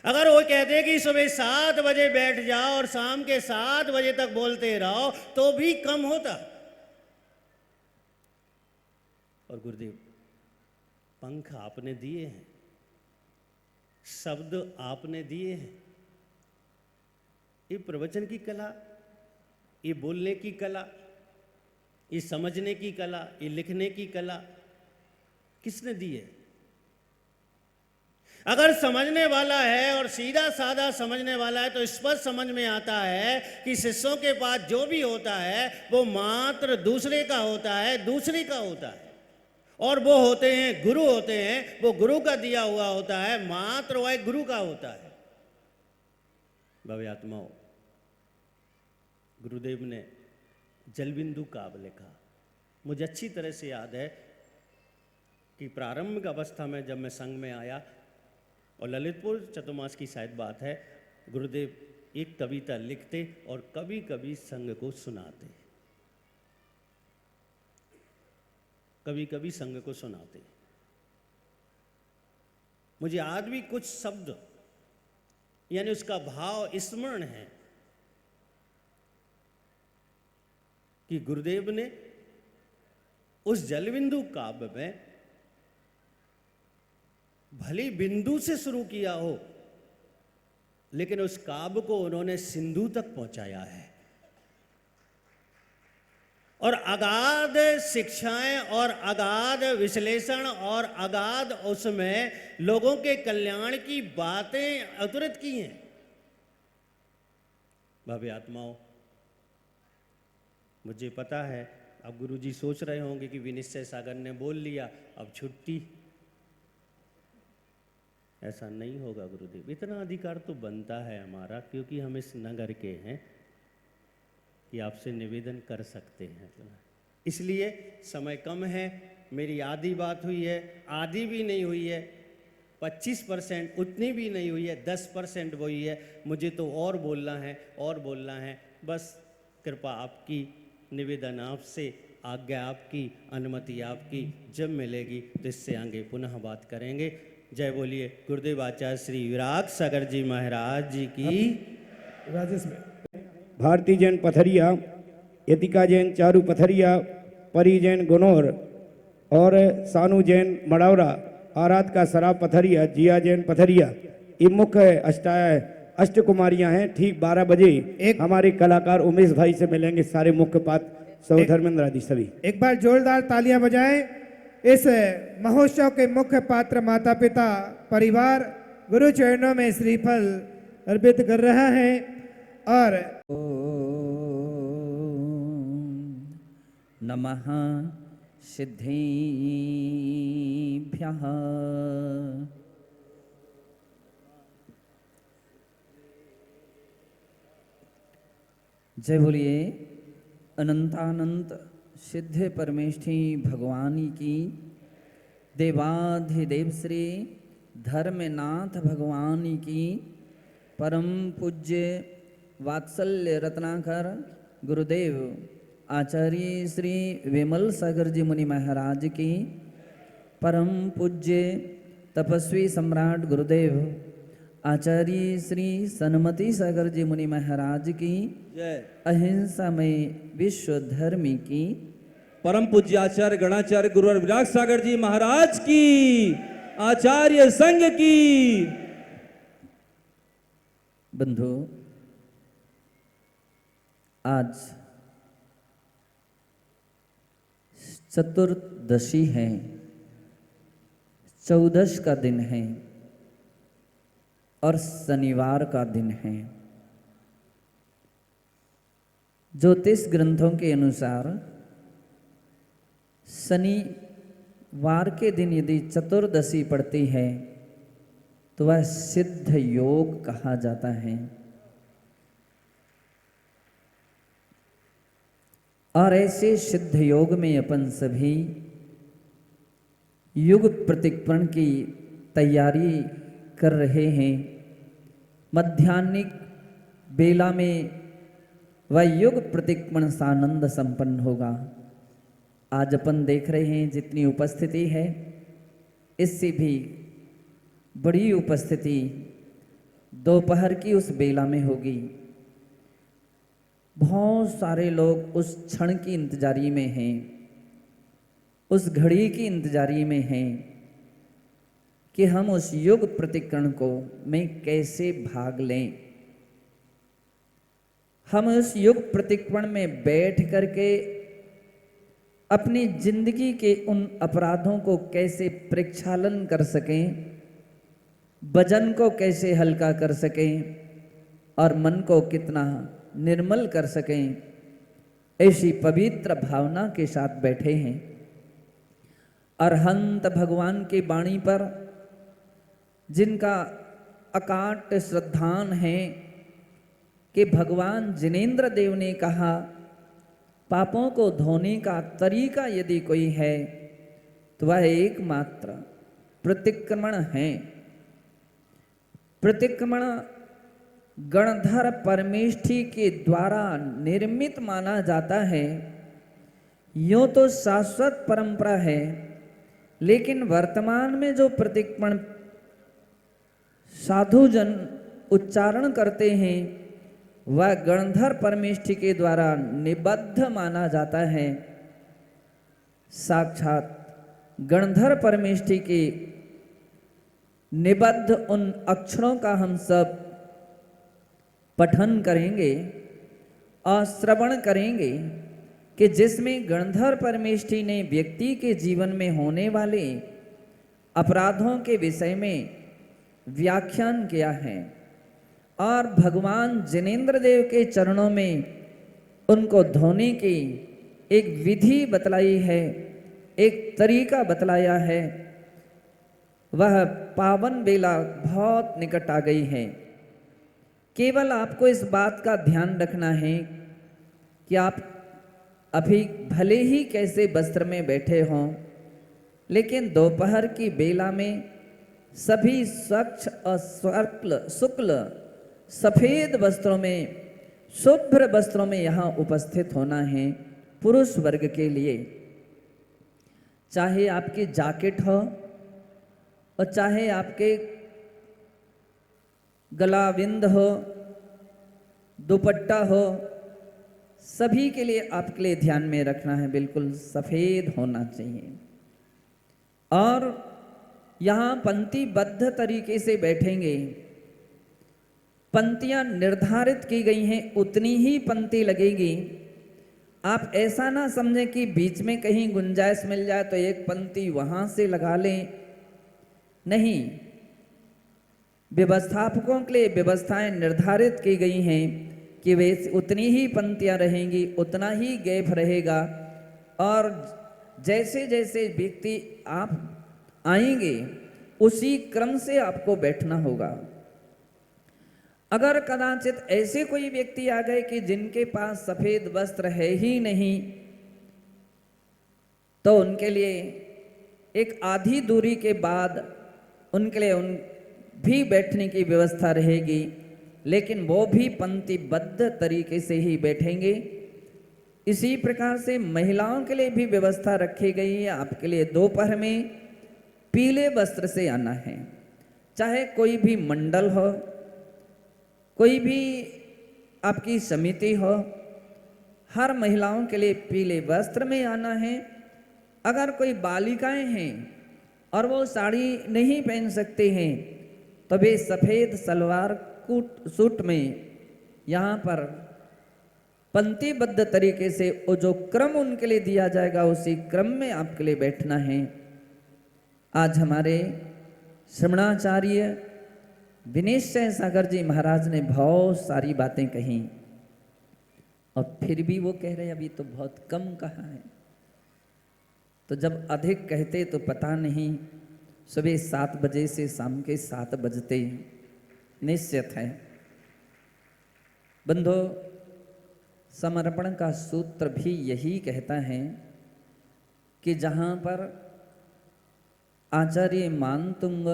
अगर वो कहते कि सुबह 7 बजे बैठ जाओ और शाम के 7 बजे तक बोलते रहो, तो भी कम होता। और गुरुदेव, पंख आपने दिए हैं, शब्द आपने दिए हैं, ये प्रवचन की कला, ये बोलने की कला, ये समझने की कला, ये लिखने की कला किसने दी है? अगर समझने वाला है और सीधा साधा समझने वाला है तो स्पष्ट समझ में आता है कि शिष्यों के पास जो भी होता है वो मात्र दूसरे का होता है, दूसरे का होता है। और वो होते हैं गुरु, होते हैं वो गुरु का दिया हुआ होता है, मात्र वह गुरु का होता है। भव्य आत्माओं, गुरुदेव ने जलबिंदु काव्य लिखा। मुझे अच्छी तरह से याद है कि प्रारंभिक अवस्था में जब मैं संघ में आया और ललितपुर चतुर्मास की शायद बात है, गुरुदेव एक कविता लिखते और कभी कभी संघ को सुनाते, कभी कभी संघ को सुनाते। मुझे आज भी कुछ शब्द यानी उसका भाव स्मरण है कि गुरुदेव ने उस जलबिंदु काव्य में भली बिंदु से शुरू किया हो, लेकिन उस काव्य को उन्होंने सिंधु तक पहुंचाया है। और अगाध शिक्षाएं और अगाध विश्लेषण और अगाध उसमें लोगों के कल्याण की बातें अवतरित की हैं। भव्य आत्माओं, मुझे पता है अब गुरुजी सोच रहे होंगे कि विनिश्चय सागर ने बोल लिया, अब छुट्टी। ऐसा नहीं होगा गुरुदेव, इतना अधिकार तो बनता है हमारा, क्योंकि हम इस नगर के हैं कि आपसे निवेदन कर सकते हैं। इसलिए समय कम है, मेरी आधी बात हुई है, आधी भी नहीं हुई है, 25% उतनी भी नहीं हुई है, 10% वही है। मुझे तो और बोलना है, और बोलना है। बस कृपा आपकी, निवेदन आपसे, आज्ञा आपकी, अनुमति आपकी। जब मिलेगी तो इससे आगे पुनः बात करेंगे। जय बोलिए गुरुदेव आचार्य श्री विराग सागर जी महाराज जी की। राजेश में भारती जैन पथरिया, यतिका जैन चारू पथरिया, परी जैन गुनौर और सानू जैन मड़ावरा आराध का सराफ पथरिया, जिया जैन पथरिया, ये मुख्य अष्ट कुमारियां हैं। ठीक 12 बजे हमारे कलाकार उमेश भाई से मिलेंगे, सारे मुख्य पात्र सौ धर्मेंद्र आदि सभी। एक बार जोरदार तालियां बजाएं। इस महोत्सव के मुख्य पात्र माता पिता परिवार गुरु चरणों में श्रीफल अर्पित कर रहा है। और नमः सिद्धिभ्यः। जय बोलिए अनंतानंत सिद्ध परमेष्ठी भगवानी की, देवाधिदेव श्री धर्मनाथ भगवानी की, परम पूज्य वात्सल्य रत्नाकर गुरुदेव आचार्य श्री विमल सागर जी मुनि महाराज की, परम पूज्य तपस्वी सम्राट गुरुदेव आचार्य श्री सन्मति सागर जी मुनि महाराज की, अहिंसा में विश्व धर्मी की, परम पूज्य आचार्य गणाचार्य गुरुवर विराग सागर जी महाराज की, आचार्य संघ की। बंधु, आज चतुर्दशी है, 14 का दिन है और शनिवार का दिन है। ज्योतिष ग्रंथों के अनुसार शनिवार के दिन यदि चतुर्दशी पड़ती है तो वह सिद्ध योग कहा जाता है। और ऐसे सिद्ध योग में अपन सभी युग प्रतिक्रमण की तैयारी कर रहे हैं। मध्याह्निक बेला में वह युग प्रतिक्रमण सानंद संपन्न होगा। आज अपन देख रहे हैं जितनी उपस्थिति है, इससे भी बड़ी उपस्थिति दोपहर की उस बेला में होगी। बहुत सारे लोग उस क्षण की इंतजारी में हैं, उस घड़ी की इंतजारी में हैं कि हम उस युग प्रतिक्रमण को में कैसे भाग लें। हम उस युग प्रतिक्रमण में बैठ करके अपनी जिंदगी के उन अपराधों को कैसे प्रक्षालन कर सकें, वजन को कैसे हल्का कर सकें और मन को कितना निर्मल कर सकें, ऐसी पवित्र भावना के साथ बैठे हैं। अरहंत भगवान की वाणी पर जिनका अकाट श्रद्धान है कि भगवान जिनेंद्र देव ने कहा, पापों को धोने का तरीका यदि कोई है तो वह एकमात्र प्रतिक्रमण है। प्रतिक्रमण गणधर परमेष्ठी के द्वारा निर्मित माना जाता है। यूँ तो शाश्वत परंपरा है, लेकिन वर्तमान में जो प्रतिक्रमण साधुजन उच्चारण करते हैं वह गणधर परमेष्ठी के द्वारा निबद्ध माना जाता है। साक्षात गणधर परमेष्ठी के निबद्ध उन अक्षरों का हम सब पठन करेंगे और श्रवण करेंगे कि जिसमें गणधर परमेष्ठी ने व्यक्ति के जीवन में होने वाले अपराधों के विषय में व्याख्यान किया है और भगवान जिनेंद्र देव के चरणों में उनको धोने की एक विधि बतलाई है, एक तरीका बतलाया है। वह पावन बेला बहुत निकट आ गई है। केवल आपको इस बात का ध्यान रखना है कि आप अभी भले ही कैसे वस्त्र में बैठे हों, लेकिन दोपहर की बेला में सभी स्वच्छ और शुक्ल सफेद वस्त्रों में, शुभ्र वस्त्रों में यहाँ उपस्थित होना है पुरुष वर्ग के लिए। चाहे आपकी जैकेट हो और चाहे आपके गलाविंद हो, दुपट्टा हो, सभी के लिए आपके लिए ध्यान में रखना है, बिल्कुल सफेद होना चाहिए। और यहाँ पंक्तिबद्ध तरीके से बैठेंगे। पंक्तियां निर्धारित की गई हैं, उतनी ही पंक्ति लगेगी। आप ऐसा ना समझें कि बीच में कहीं गुंजाइश मिल जाए तो एक पंक्ति वहां से लगा लें, नहीं। व्यवस्थापकों के लिए व्यवस्थाएं निर्धारित की गई हैं कि वे उतनी ही पंक्तियां रहेंगी, उतना ही गैप रहेगा, और जैसे जैसे व्यक्ति आप आएंगे उसी क्रम से आपको बैठना होगा। अगर कदाचित ऐसे कोई व्यक्ति आ गए कि जिनके पास सफेद वस्त्र है ही नहीं, तो उनके लिए एक आधी दूरी के बाद उनके लिए भी बैठने की व्यवस्था रहेगी, लेकिन वो भी पंक्तिबद्ध तरीके से ही बैठेंगे। इसी प्रकार से महिलाओं के लिए भी व्यवस्था रखी गई है। आपके लिए दोपहर में पीले वस्त्र से आना है, चाहे कोई भी मंडल हो, कोई भी आपकी समिति हो, हर महिलाओं के लिए पीले वस्त्र में आना है। अगर कोई बालिकाएं हैं और वो साड़ी नहीं पहन सकते हैं तो वे सफ़ेद सलवार सूट में यहाँ पर पंक्तिबद्ध तरीके से वो जो क्रम उनके लिए दिया जाएगा उसी क्रम में आपके लिए बैठना है। आज हमारे श्रवणाचार्य विनिश्चय सागर जी महाराज ने बहुत सारी बातें कही, और फिर भी वो कह रहे अभी तो बहुत कम कहा है। तो जब अधिक कहते तो पता नहीं सुबह 7 बजे से शाम के 7 बजते निश्चित है। बंधो, समर्पण का सूत्र भी यही कहता है कि जहाँ पर आचार्य मानतुंग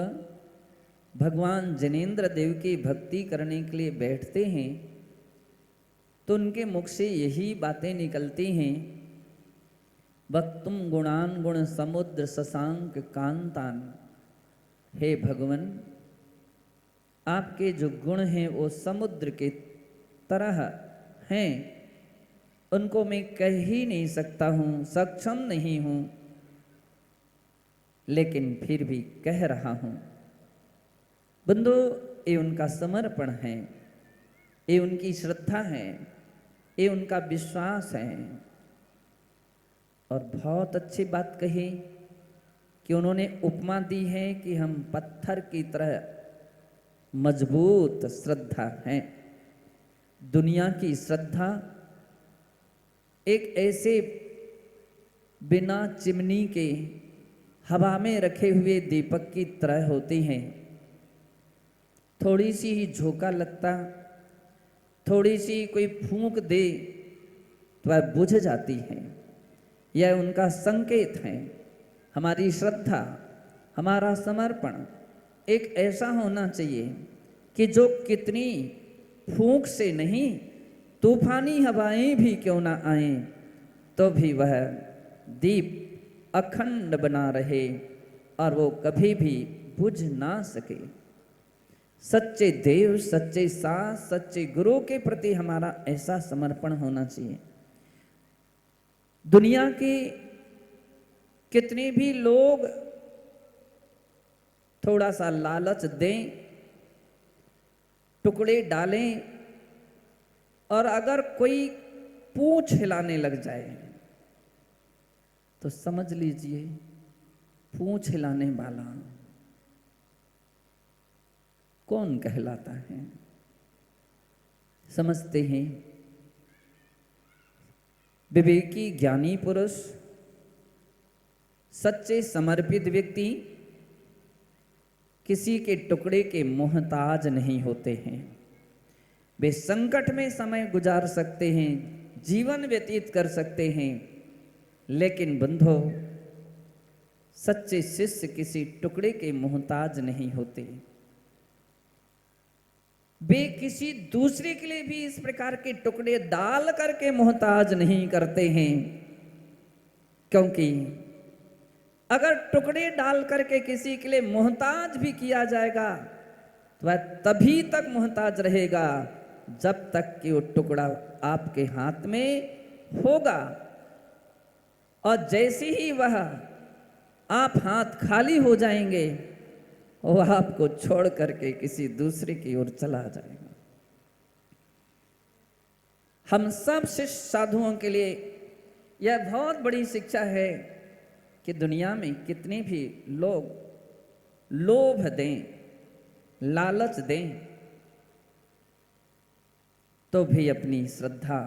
भगवान जिनेंद्र देव की भक्ति करने के लिए बैठते हैं तो उनके मुख से यही बातें निकलती हैं। वक्तुम गुणान गुण समुद्र शशांक कांतान। हे भगवान, आपके जो गुण हैं वो समुद्र के तरह हैं, उनको मैं कह ही नहीं सकता हूँ, सक्षम नहीं हूँ, लेकिन फिर भी कह रहा हूँ। बंधु, ये उनका समर्पण है, ये उनकी श्रद्धा है, ये उनका विश्वास है। और बहुत अच्छी बात कही कि उन्होंने उपमा दी है कि हम पत्थर की तरह मजबूत श्रद्धा हैं। दुनिया की श्रद्धा एक ऐसे बिना चिमनी के हवा में रखे हुए दीपक की तरह होती हैं। थोड़ी सी ही झोंका लगता, थोड़ी सी कोई फूंक दे तो वह बुझ जाती है। यह उनका संकेत है। हमारी श्रद्धा, हमारा समर्पण एक ऐसा होना चाहिए कि जो कितनी फूंक से नहीं, तूफानी हवाएं भी क्यों ना आएं, तो भी वह दीप अखंड बना रहे और वो कभी भी बुझ ना सके। सच्चे देव, सच्चे सास, सच्चे गुरु के प्रति हमारा ऐसा समर्पण होना चाहिए। दुनिया के कितने भी लोग थोड़ा सा लालच दें, टुकड़े डालें, और अगर कोई पूंछ हिलाने लग जाए तो समझ लीजिए पूंछ हिलाने वाला कौन कहलाता है। समझते हैं विवेकी ज्ञानी पुरुष, सच्चे समर्पित व्यक्ति किसी के टुकड़े के मोहताज नहीं होते हैं। वे संकट में समय गुजार सकते हैं, जीवन व्यतीत कर सकते हैं, लेकिन बंधो, सच्चे शिष्य किसी टुकड़े के मोहताज नहीं होते। वे किसी दूसरे के लिए भी इस प्रकार के टुकड़े डाल करके मोहताज नहीं करते हैं, क्योंकि अगर टुकड़े डाल करके किसी के लिए मोहताज भी किया जाएगा तो वह तभी तक मोहताज रहेगा जब तक कि वो टुकड़ा आपके हाथ में होगा। और जैसे ही वह आप हाथ खाली हो जाएंगे वो आपको छोड़ करके किसी दूसरे की ओर चला जाएगा। हम सब शिष्य साधुओं के लिए यह बहुत बड़ी शिक्षा है कि दुनिया में कितने भी लोग लोभ दें, लालच दें, तो भी अपनी श्रद्धा,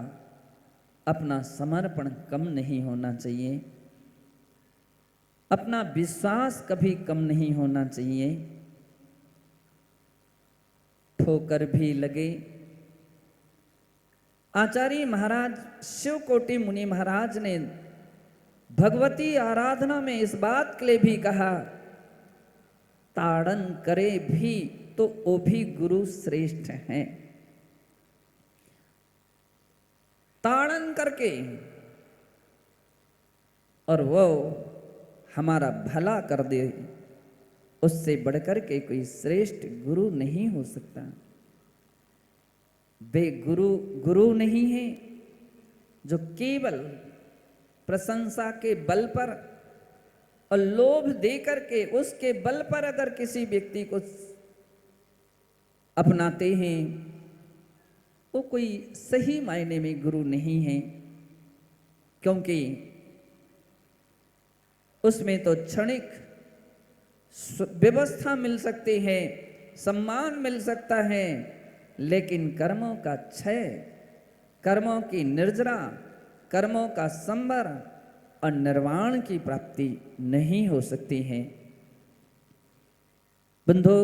अपना समर्पण कम नहीं होना चाहिए, अपना विश्वास कभी कम नहीं होना चाहिए। ठोकर भी लगे। आचार्य महाराज शिवकोटि मुनि महाराज ने भगवती आराधना में इस बात के लिए भी कहा, ताड़न करे भी तो वो भी गुरु श्रेष्ठ हैं। ताड़न करके और वो हमारा भला कर दे, उससे बढ़कर के कोई श्रेष्ठ गुरु नहीं हो सकता। वे गुरु नहीं है जो केवल प्रशंसा के बल पर और लोभ दे करके उसके बल पर अगर किसी व्यक्ति को अपनाते हैं, वो कोई सही मायने में गुरु नहीं है। क्योंकि उसमें तो क्षणिक व्यवस्था मिल सकती है, सम्मान मिल सकता है, लेकिन कर्मों का क्षय, कर्मों की निर्जरा, कर्मों का संवर और निर्वाण की प्राप्ति नहीं हो सकती है। बंधु,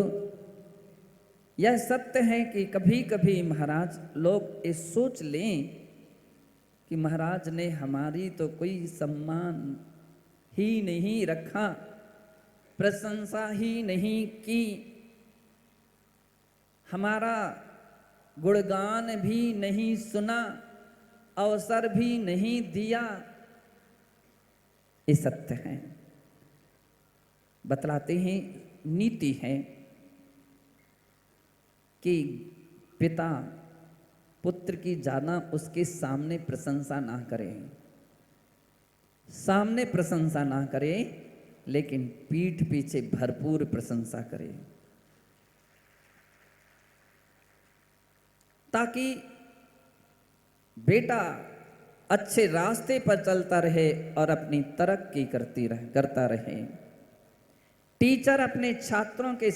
यह सत्य है कि कभी कभी महाराज लोग ये सोच लें कि महाराज ने हमारी तो कोई सम्मान ही नहीं रखा, प्रशंसा ही नहीं की, हमारा गुणगान भी नहीं सुना, अवसर भी नहीं दिया। ये सत्य है। बतलाते हैं, नीति है कि पिता पुत्र की ज्यादा उसके सामने प्रशंसा ना करे, सामने प्रशंसा ना करे, लेकिन पीठ पीछे भरपूर प्रशंसा करे, ताकि बेटा अच्छे रास्ते पर चलता रहे और अपनी तरक्की करता रहे। टीचर अपने छात्रों के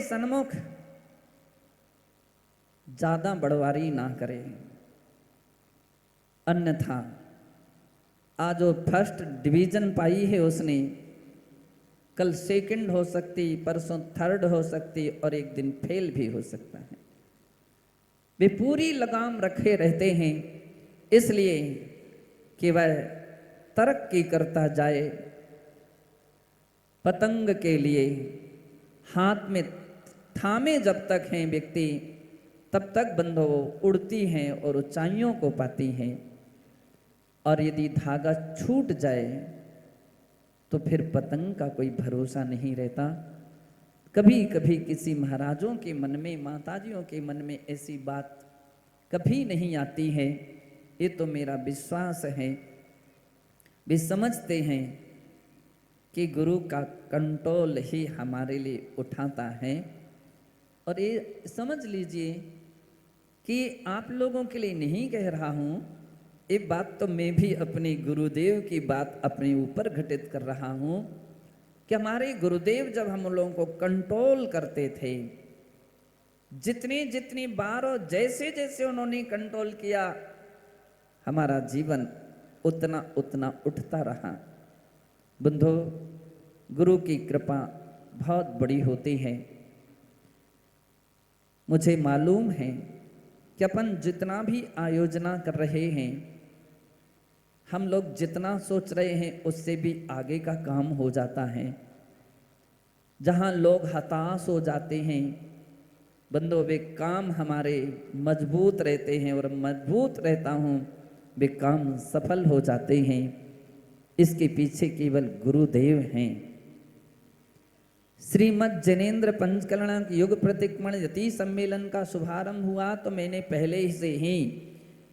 सन्मुख ज्यादा बड़वारी ना करे, अन्यथा आज जो फर्स्ट डिवीजन पाई है उसने कल सेकंड हो सकती, परसों थर्ड हो सकती और एक दिन फेल भी हो सकता है। वे पूरी लगाम रखे रहते हैं इसलिए कि वह तरक्की करता जाए। पतंग के लिए हाथ में थामे जब तक हैं व्यक्ति, तब तक बंधो उड़ती हैं और ऊंचाइयों को पाती हैं, और यदि धागा छूट जाए तो फिर पतंग का कोई भरोसा नहीं रहता। कभी कभी किसी महाराजों के मन में, माताजियों के मन में ऐसी बात कभी नहीं आती है, ये तो मेरा विश्वास है। वे समझते हैं कि गुरु का कंट्रोल ही हमारे लिए उठाता है। और ये समझ लीजिए कि आप लोगों के लिए नहीं कह रहा हूँ, ये बात तो मैं भी अपने गुरुदेव की बात अपने ऊपर घटित कर रहा हूँ कि हमारे गुरुदेव जब हम लोगों को कंट्रोल करते थे, जितनी बार और जैसे जैसे उन्होंने कंट्रोल किया, हमारा जीवन उतना उतना उठता रहा। बंधु, गुरु की कृपा बहुत बड़ी होती है। मुझे मालूम है कि अपन जितना भी आयोजना कर रहे हैं, हम लोग जितना सोच रहे हैं उससे भी आगे का काम हो जाता है। जहाँ लोग हताश हो जाते हैं, बंदो वे काम हमारे मजबूत रहते हैं, और मजबूत रहता हूँ वे काम सफल हो जाते हैं। इसके पीछे केवल गुरुदेव हैं। श्रीमद् जैनेन्द्र पंचकलना युग प्रतिक्रमण यति सम्मेलन का शुभारंभ हुआ तो मैंने पहले से ही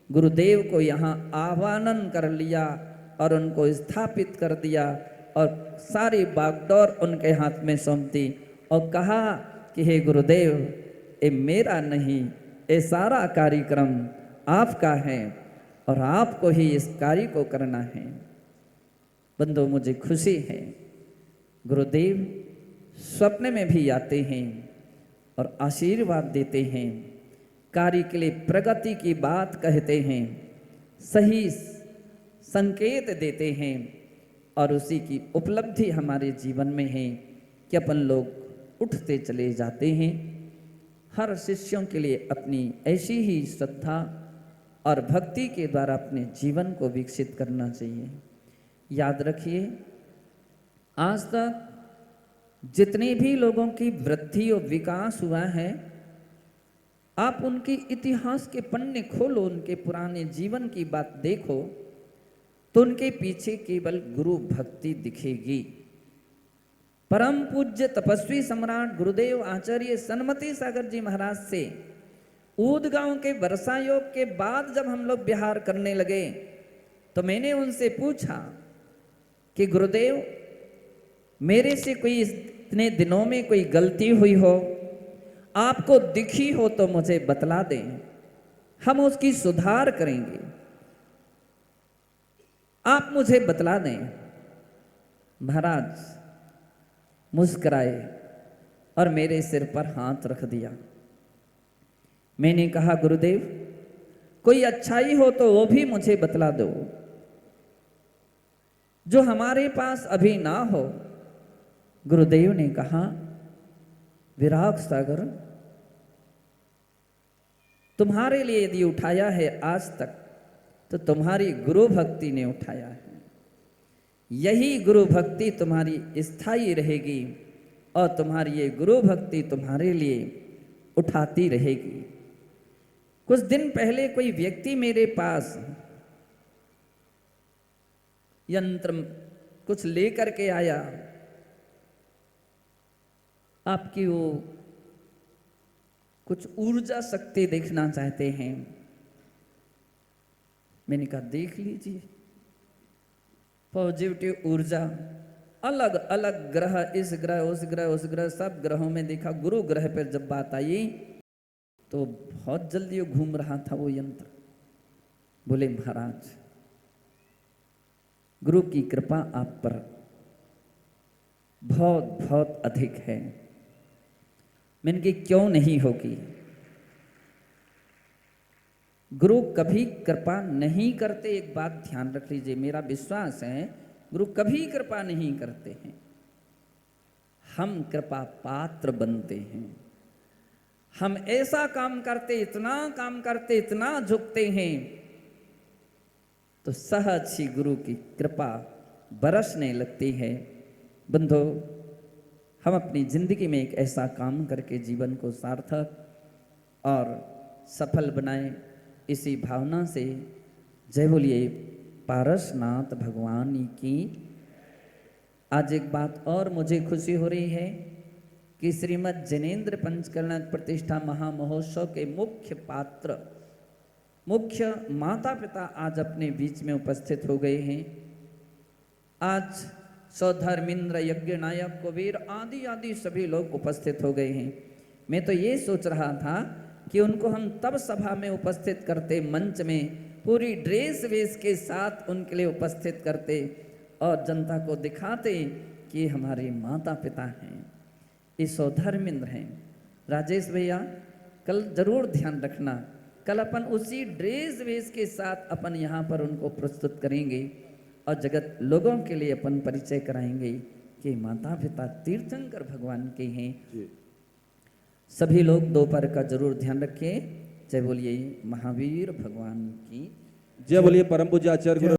गुरुदेव को यहाँ आह्वान कर लिया और उनको स्थापित कर दिया और सारी बागडोर उनके हाथ में सौंप दी और कहा कि हे गुरुदेव, ये मेरा नहीं, ये सारा कार्यक्रम आपका है और आपको ही इस कार्य को करना है। बंधु, मुझे खुशी है, गुरुदेव स्वप्न में भी आते हैं और आशीर्वाद देते हैं, कार्य के लिए प्रगति की बात कहते हैं, सही संकेत देते हैं और उसी की उपलब्धि हमारे जीवन में है कि अपन लोग उठते चले जाते हैं। हर शिष्यों के लिए अपनी ऐसी ही श्रद्धा और भक्ति के द्वारा अपने जीवन को विकसित करना चाहिए। याद रखिए, आज तक जितने भी लोगों की वृद्धि और विकास हुआ है, आप उनके इतिहास के पन्ने खोलो, उनके पुराने जीवन की बात देखो, तो उनके पीछे केवल गुरु भक्ति दिखेगी। परम पूज्य तपस्वी सम्राट गुरुदेव आचार्य सन्मति सागर जी महाराज से ऊदगांव के वर्षा योग के बाद जब हम लोग बिहार करने लगे, तो मैंने उनसे पूछा कि गुरुदेव, मेरे से कोई इतने दिनों में कोई गलती हुई हो, आपको दिखी हो तो मुझे बतला दें, हम उसकी सुधार करेंगे, आप मुझे बतला दें। महाराज मुस्कुराए और मेरे सिर पर हाथ रख दिया। मैंने कहा, गुरुदेव, कोई अच्छाई हो तो वो भी मुझे बतला दो, जो हमारे पास अभी ना हो। गुरुदेव ने कहा, विराग सागर, तुम्हारे लिए यदि उठाया है आज तक, तो तुम्हारी गुरु भक्ति ने उठाया है। यही गुरु भक्ति तुम्हारी स्थायी रहेगी और तुम्हारी ये गुरु भक्ति तुम्हारे लिए उठाती रहेगी। कुछ दिन पहले कोई व्यक्ति मेरे पास यंत्र कुछ लेकर के आया, आपकी वो कुछ ऊर्जा शक्ति देखना चाहते हैं। मैंने कहा, देख लीजिए, पॉजिटिव ऊर्जा, अलग अलग ग्रह, इस ग्रह उस ग्रह उस ग्रह, सब ग्रहों में देखा। गुरु ग्रह पर जब बात आई तो बहुत जल्दी वो घूम रहा था वो यंत्र। बोले, महाराज, गुरु की कृपा आप पर बहुत बहुत अधिक है। मैंने कहा, क्यों नहीं होगी? गुरु कभी कृपा नहीं करते, एक बात ध्यान रख लीजिए, मेरा विश्वास है गुरु कभी कृपा नहीं करते हैं, हम कृपा पात्र बनते हैं। हम ऐसा काम करते, इतना काम करते, इतना झुकते हैं, तो सहज ही गुरु की कृपा बरसने लगती है। बंधु, हम अपनी जिंदगी में एक ऐसा काम करके जीवन को सार्थक और सफल बनाएं, इसी भावना से जय बोलिए पारसनाथ भगवान की। आज एक बात और मुझे खुशी हो रही है कि श्रीमद् जैनेन्द्र पंचकर्णक प्रतिष्ठा महामहोत्सव के मुख्य पात्र, मुख्य माता पिता आज अपने बीच में उपस्थित हो गए हैं। आज सौधर्मेंद्र, यज्ञ नायक, कुबेर आदि आदि सभी लोग उपस्थित हो गए हैं। मैं तो ये सोच रहा था कि उनको हम तब सभा में उपस्थित करते, मंच में पूरी ड्रेस वेश के साथ उनके लिए उपस्थित करते और जनता को दिखाते कि हमारे माता पिता हैं, ये सौधर्मेंद्र हैं। राजेश भैया, कल जरूर ध्यान रखना, कल अपन उसी ड्रेस वेश के साथ अपन यहाँ पर उनको प्रस्तुत करेंगे और जगत लोगों के लिए अपन परिचय कराएंगे कि माता पिता तीर्थंकर भगवान के हैं। सभी लोग दोपहर का जरूर ध्यान रखें। जय बोलिए महावीर भगवान की। जय बोलिए परम पूज्य आचार्य गुरु